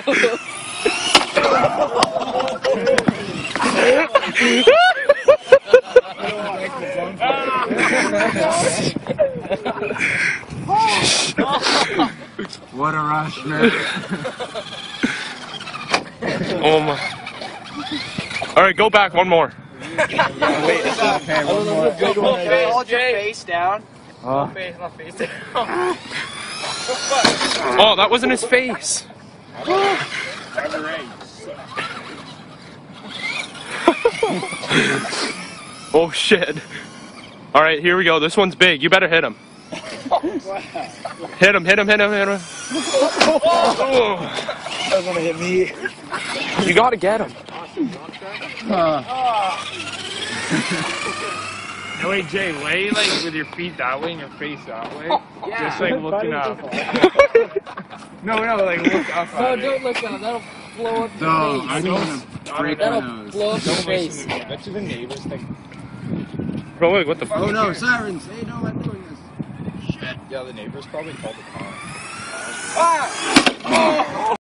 What a rush, man. Oh my. Alright, go back, one more. Okay, one more. Hold your face down. Oh, that wasn't his face. Oh shit. Alright, here we go. This one's big. You better hit him. Hit him, hit him, hit him, hit him. That's gonna hit me. You gotta get him. No, wait, Jay, lay like with your feet that way and your face that way. Yeah. Just like looking up. No, like look up. No, don't look up. That'll blow up your No, face. I don't want to break my That'll nose. blow up your face. That's what the neighbors think. Bro, wait, what the fuck? Oh no, sirens! Hey, no, I'm doing this. Yeah, the neighbors probably called the cops. Ah!